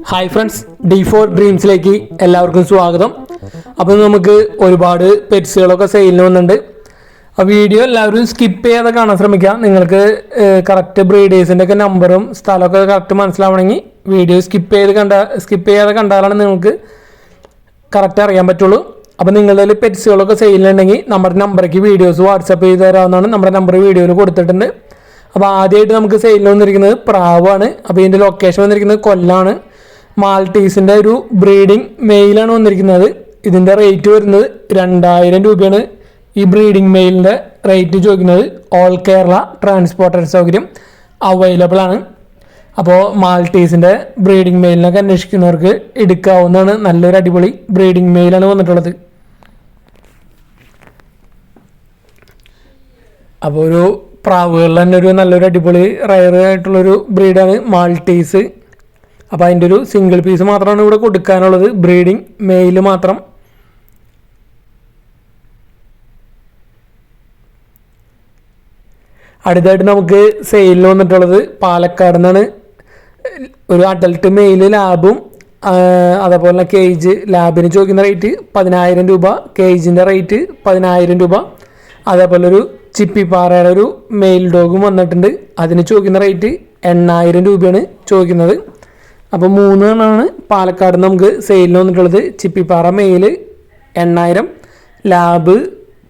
Hi friends, D4 ഡ്രീംസിലേക്ക് എല്ലാവർക്കും സ്വാഗതം. അപ്പോൾ നമുക്ക് ഒരുപാട് പെറ്റ്സുകളൊക്കെ സെയിലിന് വന്നിട്ടുണ്ട്. ആ വീഡിയോ എല്ലാവരും സ്കിപ്പ് ചെയ്യാതെ കാണാൻ ശ്രമിക്കുക. നിങ്ങൾക്ക് കറക്റ്റ് ബ്രീഡേഴ്സിൻ്റെ ഒക്കെ നമ്പറും സ്ഥലമൊക്കെ കറക്റ്റ് മനസ്സിലാവണമെങ്കിൽ വീഡിയോ സ്കിപ്പ് ചെയ്യാതെ കണ്ടാലാണ് നിങ്ങൾക്ക് കറക്റ്റ് അറിയാൻ പറ്റുള്ളൂ. അപ്പോൾ നിങ്ങളുടെ പെറ്റ്സുകളൊക്കെ സെയിലുണ്ടെങ്കിൽ നമ്മുടെ നമ്പറേക്ക് വീഡിയോസ് വാട്സപ്പ് ചെയ്ത് തരാവുന്നതാണ്. നമ്മുടെ നമ്പർ വീഡിയോയിൽ കൊടുത്തിട്ടുണ്ട്. അപ്പോൾ ആദ്യമായിട്ട് നമുക്ക് സെയിലിൽ വന്നിരിക്കുന്നത് പ്രാവാണ്. അപ്പോൾ ഇതിൻ്റെ ലൊക്കേഷൻ വന്നിരിക്കുന്നത് കൊല്ലാണ്. മാൾട്ടീസിൻ്റെ ഒരു ബ്രീഡിംഗ് മെയിലാണ് വന്നിരിക്കുന്നത്. ഇതിൻ്റെ റേറ്റ് വരുന്നത് 2000 രൂപയാണ്. ഈ ബ്രീഡിംഗ് മെയിലിൻ്റെ റേറ്റ് ചോദിക്കുന്നത്. ഓൾ കേരള ട്രാൻസ്പോർട്ടേഷൻ സൗകര്യം അവൈലബിൾ ആണ്. അപ്പോൾ മാൾട്ടീസിൻ്റെ ബ്രീഡിംഗ് മെയിലിനൊക്കെ അന്വേഷിക്കുന്നവർക്ക് എടുക്കാവുന്നതാണ്. നല്ലൊരു അടിപൊളി ബ്രീഡിംഗ് മെയിലാണ് വന്നിട്ടുള്ളത്. അപ്പോൾ ഒരു പ്രാവുകളിൽ തന്നെ ഒരു നല്ലൊരു അടിപൊളി റയർ ആയിട്ടുള്ളൊരു ബ്രീഡാണ് മാൾട്ടീസ്. അപ്പോൾ അതിൻ്റെ ഒരു സിംഗിൾ പീസ് മാത്രമാണ് ഇവിടെ കൊടുക്കാനുള്ളത്, ബ്രീഡിംഗ് മെയിൽ മാത്രം. അടുത്തായിട്ട് നമുക്ക് സെയിലിൽ വന്നിട്ടുള്ളത് പാലക്കാട് നിന്നാണ്. ഒരു അഡൽട്ട് മെയിൽ ലാബും അതേപോലെ തന്നെ കേജ്. ലാബിന് ചോദിക്കുന്ന റേറ്റ് 10000 രൂപ, കേജിൻ്റെ റേറ്റ് 10000 രൂപ. അതേപോലെ ഒരു ചിപ്പിപ്പാറയുടെ ഒരു മെയിൽ ഡോഗും വന്നിട്ടുണ്ട്. അതിന് ചോദിക്കുന്ന റേറ്റ് 8000 രൂപയാണ് ചോദിക്കുന്നത്. അപ്പോൾ 3 എണ്ണമാണ് പാലക്കാട് നമുക്ക് സെയിലിന് വന്നിട്ടുള്ളത്. ചിപ്പിപ്പാറ മെയിൽ 8000, ലാബ്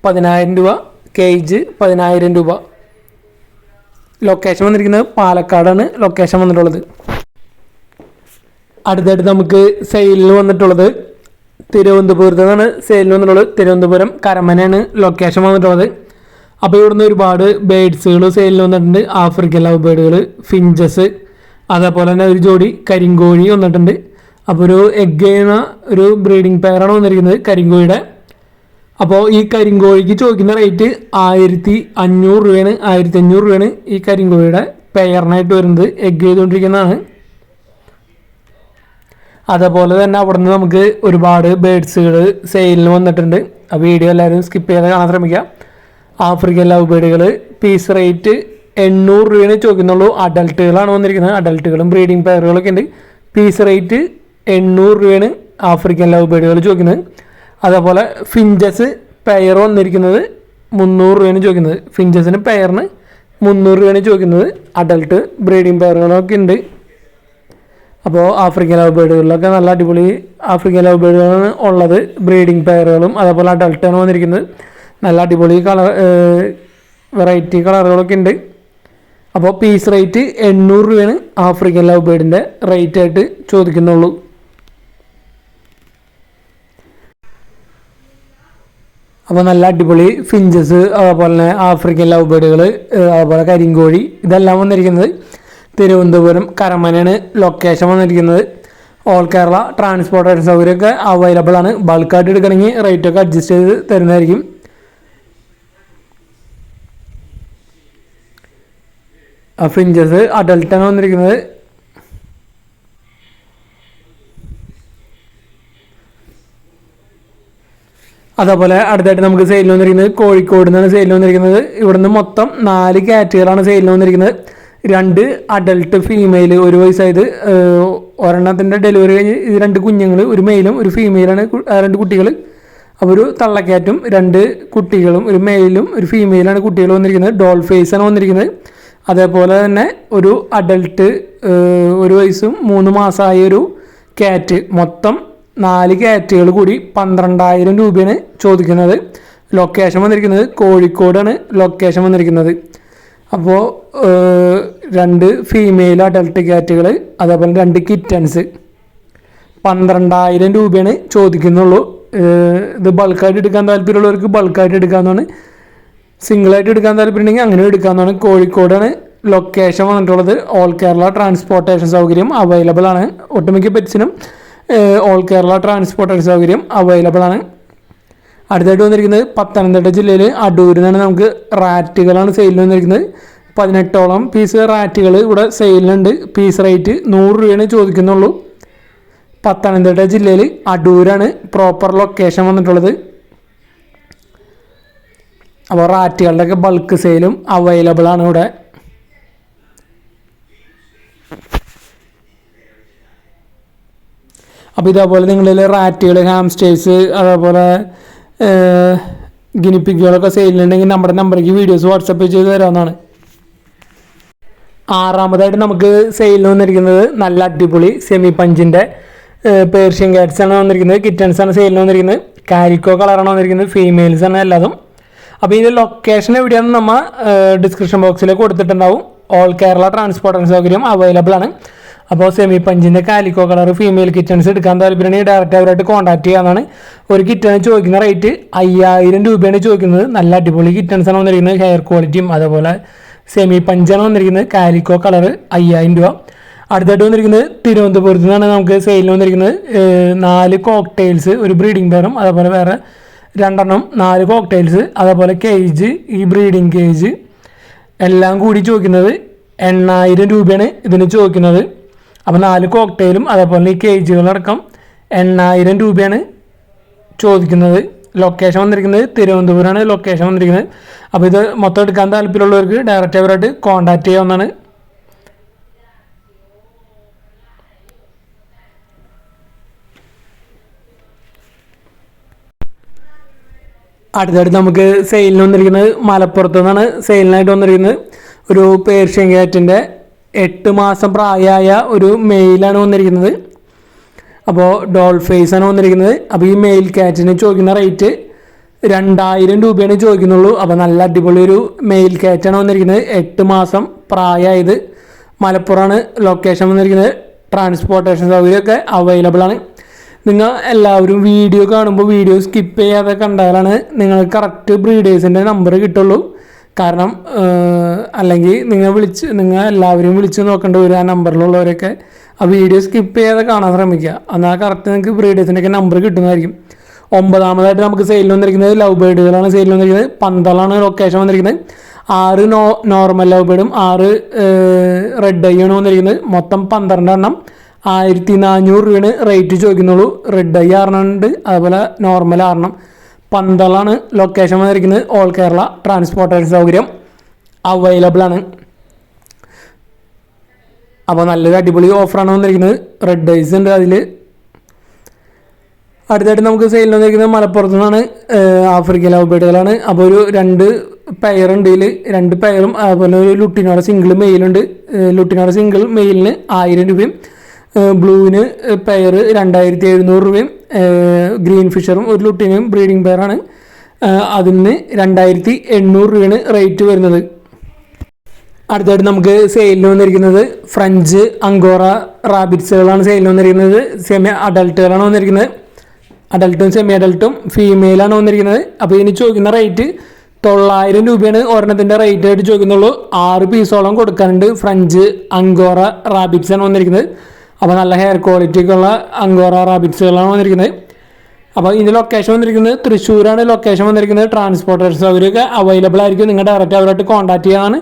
10000 രൂപ, കേജ് 10000 രൂപ. ലൊക്കേഷൻ വന്നിരിക്കുന്നത് പാലക്കാടാണ് ലൊക്കേഷൻ വന്നിട്ടുള്ളത്. അടുത്തായിട്ട് നമുക്ക് സെയിലിൽ വന്നിട്ടുള്ളത് തിരുവനന്തപുരത്ത് നിന്നാണ് സെയിലിൽ വന്നിട്ടുള്ളത്. തിരുവനന്തപുരം കരമനയാണ് ലൊക്കേഷൻ വന്നിട്ടുള്ളത്. അപ്പോൾ ഇവിടുന്ന് ഒരുപാട് ബേഡ്സുകൾ സെയിലിൽ വന്നിട്ടുണ്ട്. ആഫ്രിക്കൻ ലവ് ബേഡുകൾ, ഫിഞ്ചസ്, അതേപോലെ തന്നെ ഒരു ജോഡി കരിങ്കോഴി വന്നിട്ടുണ്ട്. അപ്പോൾ ഒരു എഗ് ചെയ്യുന്ന ഒരു ബ്രീഡിംഗ് പെയറാണ് വന്നിരിക്കുന്നത് കരിങ്കോഴിയുടെ. അപ്പോൾ ഈ കരിങ്കോഴിക്ക് ചോദിക്കുന്ന റേറ്റ് 1500 രൂപയാണ്. 1500 രൂപയാണ് ഈ കരിങ്കോഴിയുടെ പെയറിനായിട്ട് വരുന്നത്. എഗ് ചെയ്തുകൊണ്ടിരിക്കുന്നതാണ്. അതേപോലെ തന്നെ അവിടെ നിന്ന് നമുക്ക് ഒരുപാട് ബേഡ്സുകൾ സെയിലിന് വന്നിട്ടുണ്ട്. ആ വീഡിയോ എല്ലാവരും സ്കിപ്പ് ചെയ്യാതെ കാണാൻ ശ്രമിക്കുക. ആഫ്രിക്കൻ ലവ് ബേഡുകൾ പീസ് റേറ്റ് 800 രൂപയാണ് ചോദിക്കുന്നുള്ളൂ. അഡൽട്ടുകളാണ് വന്നിരിക്കുന്നത്. അഡൽട്ടുകളും ബ്രീഡിംഗ് പെയറുകളൊക്കെ ഉണ്ട്. പീസ് റേറ്റ് 800 രൂപയാണ് ആഫ്രിക്കൻ ലവ് ബേഡുകൾ ചോദിക്കുന്നത്. അതേപോലെ ഫിഞ്ചസ് പെയർ വന്നിരിക്കുന്നത് 300 രൂപയാണ് ചോദിക്കുന്നത്. ഫിഞ്ചസിന് പെയറിന് 300 രൂപയാണ് ചോദിക്കുന്നത്. അഡൽട്ട് ബ്രീഡിംഗ് പെയറുകളൊക്കെ ഉണ്ട്. അപ്പോൾ ആഫ്രിക്കൻ ലവ് ബേഡുകളിലൊക്കെ നല്ല അടിപൊളി ആഫ്രിക്കൻ ലവ് ബേഡുകളാണ് ഉള്ളത്. ബ്രീഡിംഗ് പെയറുകളും അതേപോലെ അഡൽട്ടാണ് വന്നിരിക്കുന്നത്. നല്ല അടിപൊളി കളർ വെറൈറ്റി കളറുകളൊക്കെ ഉണ്ട്. അപ്പോൾ പീസ് റേറ്റ് 800 രൂപയാണ് ആഫ്രിക്കൻ ലവ് ബേഡിൻ്റെ റേറ്റ് ആയിട്ട് ചോദിക്കുന്നുള്ളൂ. അപ്പോൾ നല്ല അടിപൊളി ഫിഞ്ചസ്, അതേപോലെ തന്നെ ആഫ്രിക്കൻ ലവ് ബേഡുകൾ, അതേപോലെ കരിങ്കോഴി, ഇതെല്ലാം വന്നിരിക്കുന്നത് തിരുവനന്തപുരം കരമനയാണ് ലൊക്കേഷൻ വന്നിരിക്കുന്നത്. ഓൾ കേരള ട്രാൻസ്പോർട്ടേഷൻ സൗകര്യമൊക്കെ അവൈലബിൾ ആണ്. ബൾക്കായിട്ട് എടുക്കണമെങ്കിൽ റേറ്റൊക്കെ അഡ്ജസ്റ്റ് ചെയ്ത് തരുന്നതായിരിക്കും. ഫിഞ്ചസ് അഡൽട്ടാണ് വന്നിരിക്കുന്നത്. അതേപോലെ അടുത്തായിട്ട് നമുക്ക് സെയിലിൽ വന്നിരിക്കുന്നത് കോഴിക്കോട് നിന്നാണ് സെയിലിൽ വന്നിരിക്കുന്നത്. ഇവിടുന്ന് മൊത്തം 4 കാറ്റഗറികളാണ് സെയിലിൽ വന്നിരിക്കുന്നത്. 2 അഡൽട്ട് ഫീമെയിൽ, 1 വയസ്സായത്. ഒരെണ്ണത്തിൻ്റെ ഡെലിവറി കഴിഞ്ഞ് ഇത് 2 കുഞ്ഞുങ്ങൾ, ഒരു മെയിലും ഒരു ഫീമെയിലാണ് 2 കുട്ടികൾ. അപ്പോൾ ഒരു തള്ളക്കാറ്റും 2 കുട്ടികളും, ഒരു മെയിലും ഒരു ഫീമെയിലാണ് കുട്ടികൾ വന്നിരിക്കുന്നത്. ഡോൾ ഫേസാണ് വന്നിരിക്കുന്നത്. അതേപോലെ തന്നെ ഒരു അഡൽട്ട് 1 വയസ്സും 3 മാസമായ ഒരു ക്യാറ്റ്. മൊത്തം 4 ക്യാറ്റുകൾ കൂടി 12000 രൂപയാണ് ചോദിക്കുന്നത്. ലൊക്കേഷൻ വന്നിരിക്കുന്നത് കോഴിക്കോടാണ് ലൊക്കേഷൻ വന്നിരിക്കുന്നത്. അപ്പോൾ 2 ഫീമെയിൽ അഡൽട്ട് ക്യാറ്റുകൾ, അതേപോലെ 2 കിറ്റൻസ് 12000 രൂപയാണ് ചോദിക്കുന്നുള്ളൂ. ഇത് ബൾക്കായിട്ട് എടുക്കാൻ താല്പര്യമുള്ളവർക്ക് ബൾക്കായിട്ട് എടുക്കാവുന്നതാണ്. സിംഗിളായിട്ട് എടുക്കാൻ താല്പര്യമുണ്ടെങ്കിൽ അങ്ങനെ എടുക്കാവുന്നതാണ്. കോഴിക്കോടാണ് ലൊക്കേഷൻ വന്നിട്ടുള്ളത്. ഓൾ കേരള ട്രാൻസ്പോർട്ടേഷൻ സൗകര്യം അവൈലബിൾ ആണ്. ഒട്ടുമിക്ക പെറ്റ്സിനും ഓൾ കേരള ട്രാൻസ്പോർട്ടേഷൻ സൗകര്യം അവൈലബിൾ ആണ്. അടുത്തായിട്ട് വന്നിരിക്കുന്നത് പത്തനംതിട്ട ജില്ലയിൽ അടൂരിൽ നിന്നാണ് നമുക്ക് റാറ്റുകളാണ് സെയിലിൽ വന്നിരിക്കുന്നത്. 18ഓളം പീസ് റാറ്റുകൾ ഇവിടെ സെയിലുണ്ട്. പീസ് റേറ്റ് 100 രൂപയാണ് ചോദിക്കുന്നുള്ളൂ. പത്തനംതിട്ട ജില്ലയിൽ അടൂരാണ് പ്രോപ്പർ ലൊക്കേഷൻ വന്നിട്ടുള്ളത്. അപ്പോൾ റാറ്റുകളുടെയൊക്കെ ബൾക്ക് സെയിലും അവൈലബിൾ ആണ് ഇവിടെ. അപ്പോൾ ഇതേപോലെ നിങ്ങളിൽ റാറ്റുകൾ, ഹാംസ്റ്റേഴ്സ്, അതേപോലെ ഗിനിപ്പിക്കുകളൊക്കെ സെയിലുണ്ടെങ്കിൽ നമ്മുടെ നമ്പറിലേക്ക് വീഡിയോസ് വാട്സപ്പ് ചെയ്ത് തരാവുന്നതാണ്. ആറാമതായിട്ട് നമുക്ക് സെയിലിന് വന്നിരിക്കുന്നത് നല്ല അടിപൊളി സെമി പഞ്ചിൻ്റെ പേർഷ്യൻ കാറ്റ്സ് ആണ് വന്നിരിക്കുന്നത്. കിറ്റൻസ് ആണ് സെയിലിന് വന്നിരിക്കുന്നത്. കാരിക്കോ കളറാണ് വന്നിരിക്കുന്നത്. ഫീമെയിൽസ് ആണ് എല്ലാതും. അപ്പോൾ ഇതിൻ്റെ ലൊക്കേഷൻ എവിടെയാണെന്ന് നമ്മൾ ഡിസ്ക്രിപ്ഷൻ ബോക്സിൽ കൊടുത്തിട്ടുണ്ടാവും. ഓൾ കേരള ട്രാൻസ്പോർട്ടേഷൻ സൗകര്യം അവൈലബിൾ ആണ്. അപ്പോൾ സെമി പഞ്ചിൻ്റെ കാലിക്കോ കളർ ഫീമെയിൽ കിറ്റൻസ് എടുക്കാൻ താല്പര്യമുണ്ടെങ്കിൽ ഡയറക്റ്റ് അവരായിട്ട് കോൺടാക്ട് ചെയ്യാവുന്നതാണ്. ഒരു കിറ്റന് ചോദിക്കുന്ന റേറ്റ് 5000 രൂപയാണ് ചോദിക്കുന്നത്. നല്ല അടിപൊളി കിറ്റൻസ് ആണ് വന്നിരിക്കുന്നത്. ഹെയർ ക്വാളിറ്റിയും അതേപോലെ സെമി പഞ്ചാണ് വന്നിരിക്കുന്നത്. കാലിക്കോ കളർ 5000 രൂപ. അടുത്തായിട്ട് വന്നിരിക്കുന്നത് തിരുവനന്തപുരത്ത് നിന്നാണ് നമുക്ക് സെയിലിന് വന്നിരിക്കുന്നത്. 4 കോക്ടെയിൽസ്, ഒരു ബ്രീഡിംഗ് പെയറും അതേപോലെ വേറെ 2 4 കോക്ടെയിൽസ്, അതേപോലെ കേജ്, ഈ ബ്രീഡിംഗ് കേജ് എല്ലാം കൂടി ചോദിക്കുന്നത് 8000 രൂപയാണ് ഇതിന് ചോദിക്കുന്നത്. അപ്പോൾ 4 കോക്ടെയിലും അതേപോലെ ഈ കേജുകളടക്കം 8000 രൂപയാണ് ചോദിക്കുന്നത്. ലൊക്കേഷൻ വന്നിരിക്കുന്നത് തിരുവനന്തപുരമാണ് ലൊക്കേഷൻ വന്നിരിക്കുന്നത്. അപ്പോൾ ഇത് മൊത്തം എടുക്കാൻ താല്പര്യമുള്ളവർക്ക് ഡയറക്റ്റ് അവരായിട്ട് കോൺടാക്ട് ചെയ്യാവുന്നതാണ്. അടുത്തടുത്ത് നമുക്ക് സെയിലിന് വന്നിരിക്കുന്നത് മലപ്പുറത്തു നിന്നാണ് സെയിലിനായിട്ട് വന്നിരിക്കുന്നത്. ഒരു പേർഷ്യൻ ക്യാറ്റിൻ്റെ 8 മാസം പ്രായമായ ഒരു മെയിലാണ് വന്നിരിക്കുന്നത്. അപ്പോൾ ഡോൾ ഫേസ് ആണ് വന്നിരിക്കുന്നത്. അപ്പോൾ ഈ മെയിൽ ക്യാറ്റിന് ചോദിക്കുന്ന റേറ്റ് 2000 രൂപയാണ് ചോദിക്കുന്നുള്ളൂ. അപ്പോൾ നല്ല അടിപൊളി ഒരു മെയിൽ ക്യാറ്റാണ് വന്നിരിക്കുന്നത്. 8 മാസം പ്രായമായത്. മലപ്പുറമാണ് ലൊക്കേഷൻ വന്നിരിക്കുന്നത്. ട്രാൻസ്പോർട്ടേഷൻ സൗകര്യമൊക്കെ അവൈലബിൾ ആണ്. നിങ്ങൾ എല്ലാവരും വീഡിയോ കാണുമ്പോൾ വീഡിയോ സ്കിപ്പ് ചെയ്യാതെ കണ്ടാലാണ് നിങ്ങൾക്ക് കറക്റ്റ് ബ്രീഡേഴ്സിൻ്റെ നമ്പർ കിട്ടുള്ളൂ. കാരണം അല്ലെങ്കിൽ നിങ്ങൾ എല്ലാവരും വിളിച്ച് നോക്കേണ്ടി വരും. ആ നമ്പറിലുള്ളവരൊക്കെ ആ വീഡിയോ സ്കിപ്പ് ചെയ്യാതെ കാണാൻ ശ്രമിക്കുക. എന്നാൽ കറക്റ്റ് നിങ്ങൾക്ക് ബ്രീഡേഴ്സിൻ്റെയൊക്കെ നമ്പർ കിട്ടുന്നതായിരിക്കും. 9ാമതായിട്ട് നമുക്ക് സെയിലിൽ വന്നിരിക്കുന്നത് ലവ് ബേഡുകളാണ് സെയിലിൽ വന്നിരിക്കുന്നത്. പന്തളാണ് ലൊക്കേഷൻ വന്നിരിക്കുന്നത്. 6 നോർമൽ ലവ് ബേഡും 6 റെഡ് ഐ ആണ് വന്നിരിക്കുന്നത്. മൊത്തം 12 1400 രൂപയാണ് റേറ്റ് ചോദിക്കുന്നുള്ളൂ. റെഡ് ഐ 6 ഉണ്ട്, അതുപോലെ നോർമൽ 6. പന്തളാണ് ലൊക്കേഷൻ വന്നിരിക്കുന്നത്. ഓൾ കേരള ട്രാൻസ്പോർട്ടേഷൻ സൗകര്യം അവൈലബിൾ ആണ്. അപ്പോൾ നല്ലൊരു അടിപൊളി ഓഫറാണ് വന്നിരിക്കുന്നത്. റെഡ് ഐസ് ഉണ്ട് അതിൽ. അടുത്തായിട്ട് നമുക്ക് സെയിലിൽ വന്നിരിക്കുന്നത് മലപ്പുറത്തു നിന്നാണ് ആഫ്രിക്കൻ ലവ് ബേഡുകളാണ്. അപ്പോൾ ഒരു 2 പെയറുണ്ട് ഇതിൽ. 2 പെയറും അതുപോലെ ഒരു ലുട്ടിനോടെ സിംഗിൾ മെയിലുണ്ട്. ലുട്ടിനോടെ സിംഗിൾ മെയിലിന് 1000 രൂപയും ബ്ലൂവിന് പെയർ 2700 രൂപയും ഗ്രീൻ ഫിഷറും ഒരു ലുട്ടിനും ബ്രീഡിംഗ് പെയറാണ്. അതിന് 2800 രൂപയാണ് റേറ്റ് വരുന്നത്. അടുത്തായിട്ട് നമുക്ക് സെയിലിന് വന്നിരിക്കുന്നത് ഫ്രഞ്ച് അങ്കോറ റാബിറ്റ്സുകളാണ് സെയിലിന് വന്നിരിക്കുന്നത്. സെമി അഡൽട്ടുകളാണ് വന്നിരിക്കുന്നത്. അഡൽട്ടും സെമി അഡൽട്ടും ഫീമെയിലാണ് വന്നിരിക്കുന്നത്. അപ്പോൾ ഇതിന് ചോദിക്കുന്ന റേറ്റ് 900 രൂപയാണ് ഒരെണ്ണത്തിൻ്റെ റേറ്റ് ആയിട്ട് ചോദിക്കുന്നുള്ളൂ. 6 പീസോളം കൊടുക്കാനുണ്ട്. ഫ്രഞ്ച് അങ്കോറ റാബിറ്റ്സാണ് വന്നിരിക്കുന്നത്. അപ്പോൾ നല്ല ഹെയർ ക്വാളിറ്റിക്കുള്ള അങ്കോറ റാബിറ്റ്സുകളാണ് വന്നിരിക്കുന്നത്. അപ്പോൾ ഇതിൻ്റെ ലൊക്കേഷൻ വന്നിരിക്കുന്നത് തൃശ്ശൂരാണ് ലൊക്കേഷൻ വന്നിരിക്കുന്നത്. ട്രാൻസ്പോർട്ടേഷൻ സൗകര്യമൊക്കെ അവൈലബിൾ ആയിരിക്കും. നിങ്ങൾ ഡയറക്റ്റ് അവരായിട്ട് കോൺടാക്ട് ചെയ്യാനാണ്.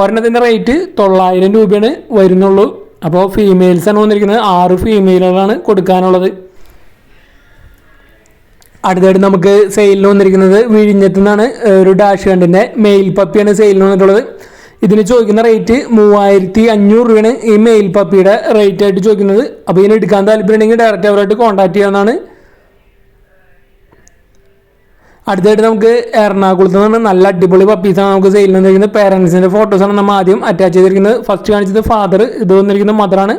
ഒരെണ്ണത്തിൻ്റെ റേറ്റ് 900 രൂപയാണ് വരുന്നുള്ളൂ. അപ്പോൾ ഫീമെയിൽസാണ് വന്നിരിക്കുന്നത്. 6 ഫീമെയിലുകളാണ് കൊടുക്കാനുള്ളത്. അടുത്തായിട്ട് നമുക്ക് സെയിലിന് വന്നിരിക്കുന്നത് വിഴിഞ്ഞത്തു നിന്നാണ് ഒരു ഡാഷ് കണ്ടിൻ്റെ മെയിൽ പപ്പിയാണ് സെയിലിന് വന്നിട്ടുള്ളത്. ഇതിന് ചോദിക്കുന്ന റേറ്റ് 3500 രൂപയാണ് ഈ മെയിൽ പപ്പിയുടെ റേറ്റ് ആയിട്ട് ചോദിക്കുന്നത്. അപ്പോൾ ഇതിന് എടുക്കാൻ താല്പര്യമുണ്ടെങ്കിൽ ഡയറക്റ്റ് അവരായിട്ട് കോൺടാക്ട് ചെയ്യാവുന്നതാണ്. അടുത്തായിട്ട് നമുക്ക് എറണാകുളത്ത് നിന്നാണ് നല്ല അടിപൊളി പപ്പീസാണ് നമുക്ക് സെയിലിൽ വന്നിരിക്കുന്നത്. പേരൻസിൻ്റെ ഫോട്ടോസാണ് നമ്മൾ ആദ്യം അറ്റാച്ച് ചെയ്തിരിക്കുന്നത്. ഫസ്റ്റ് കാണിച്ചത് ഫാദർ, ഇത് വന്നിരിക്കുന്നത് മദറാണ്.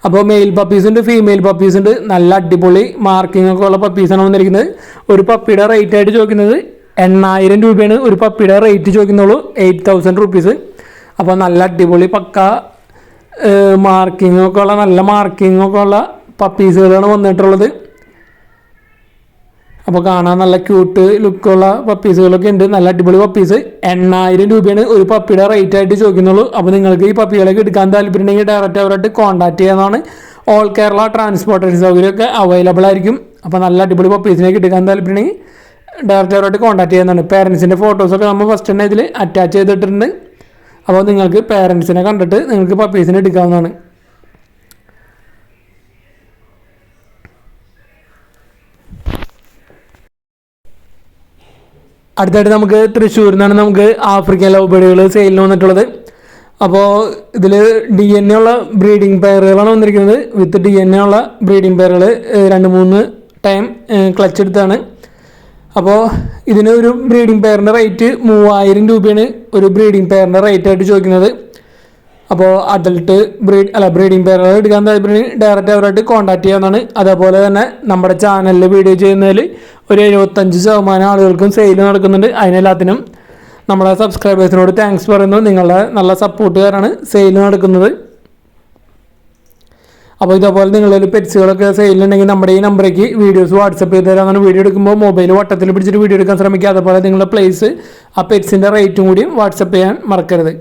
അപ്പോൾ മെയിൽ പപ്പീസ് ഉണ്ട്, ഫീമെയിൽ പപ്പീസ് ഉണ്ട്. നല്ല അടിപൊളി മാർക്കിംഗ് ഒക്കെ ഉള്ള പപ്പീസാണ് വന്നിരിക്കുന്നത്. ഒരു പപ്പിയുടെ റേറ്റ് ആയിട്ട് ചോദിക്കുന്നത് 8000 രൂപയാണ് ഒരു പപ്പിയുടെ റേറ്റ് ചോദിക്കുന്നുള്ളൂ. 8000 റുപ്പീസ്. അപ്പോൾ നല്ല അടിപൊളി പക്ക മാർക്കിംഗ് ഒക്കെ ഉള്ള നല്ല മാർക്കിംഗ് ഒക്കെ ഉള്ള പപ്പീസുകളാണ് വന്നിട്ടുള്ളത്. അപ്പോൾ കാണാൻ നല്ല ക്യൂട്ട് ലുക്കുള്ള പപ്പീസുകളൊക്കെ ഉണ്ട്. നല്ല അടിപൊളി പപ്പീസ്. 8000 രൂപയാണ് ഒരു പപ്പിയുടെ റേറ്റ് ആയിട്ട് ചോദിക്കുന്നുള്ളൂ. അപ്പോൾ നിങ്ങൾക്ക് ഈ പപ്പികളൊക്കെ എടുക്കാൻ താല്പര്യമുണ്ടെങ്കിൽ ഡയറക്റ്റ് അവരായിട്ട് കോൺടാക്ട് ചെയ്യാവുന്നതാണ്. ഓൾ കേരള ട്രാൻസ്പോർട്ടേഷൻ സൗകര്യമൊക്കെ അവൈലബിൾ ആയിരിക്കും. അപ്പോൾ നല്ല അടിപൊളി പപ്പീസിനൊക്കെ എടുക്കാൻ താല്പര്യമുണ്ടെങ്കിൽ ഡയറക്റ്റ് അവരായിട്ട് കോൺടാക്ട് ചെയ്യുന്നതാണ്. പേരൻസിൻ്റെ ഫോട്ടോസൊക്കെ നമ്മൾ ഫസ്റ്റ് തന്നെ ഇതിൽ അറ്റാച്ച് ചെയ്തിട്ടുണ്ട്. അപ്പോൾ നിങ്ങൾക്ക് പേരൻസിനെ കണ്ടിട്ട് നിങ്ങൾക്ക് പപ്പീസിനെ എടുക്കാവുന്നതാണ്. അടുത്തായിട്ട് നമുക്ക് തൃശ്ശൂരിൽ നിന്നാണ് നമുക്ക് ആഫ്രിക്കൻ ലവ് ബേഡുകൾ സെയിലിന് വന്നിട്ടുള്ളത്. അപ്പോൾ ഇതിൽ DNA ഉള്ള ബ്രീഡിംഗ് പെയറുകളാണ് വന്നിരിക്കുന്നത്. വിത്ത് DNA ഉള്ള ബ്രീഡിംഗ് പെയറുകൾ 2-3 ടൈം ക്ലച്ച് എടുത്താണ്. അപ്പോൾ ഇതിന് ഒരു ബ്രീഡിംഗ് പെയറിൻ്റെ റേറ്റ് 3000 രൂപയാണ് ഒരു ബ്രീഡിംഗ് പെയറിൻ്റെ റേറ്റ് ആയിട്ട് ചോദിക്കുന്നത്. അപ്പോൾ അഡൽട്ട് ബ്രീഡിംഗ് പെയറുകൾ എടുക്കാൻ താല്പര്യം ഡയറക്റ്റ് അവരായിട്ട് കോൺടാക്ട് ചെയ്യാവുന്നതാണ്. അതേപോലെ തന്നെ നമ്മുടെ ചാനലിൽ വീഡിയോ ചെയ്യുന്നതിൽ ഒരു 75% ആളുകൾക്കും സെയിൽ നടക്കുന്നുണ്ട്. അതിനെല്ലാത്തിനും നമ്മളെ സബ്സ്ക്രൈബേഴ്സിനോട് താങ്ക്സ് പറയുന്നു. നിങ്ങളുടെ നല്ല സപ്പോർട്ടുകാരാണ് സെയിൽ നടക്കുന്നത്. അപ്പോൾ ഇതേപോലെ നിങ്ങളുടെ പെറ്റ്സുകളൊക്കെ സെയിലുണ്ടെങ്കിൽ നമ്മുടെ ഈ നമ്പറേക്ക് വീഡിയോസ് വാട്സപ്പ് ചെയ്ത് തരാമെന്നാണ്. വീഡിയോ എടുക്കുമ്പോൾ മൊബൈൽ വട്ടത്തിൽ പിടിച്ചിട്ട് വീഡിയോ എടുക്കാൻ ശ്രമിക്കുക. അതുപോലെ നിങ്ങളുടെ പ്ലേസ് ആ പെറ്റ്സിൻ്റെ റേറ്റും കൂടി വാട്സപ്പ് ചെയ്യാൻ മറക്കരുത്.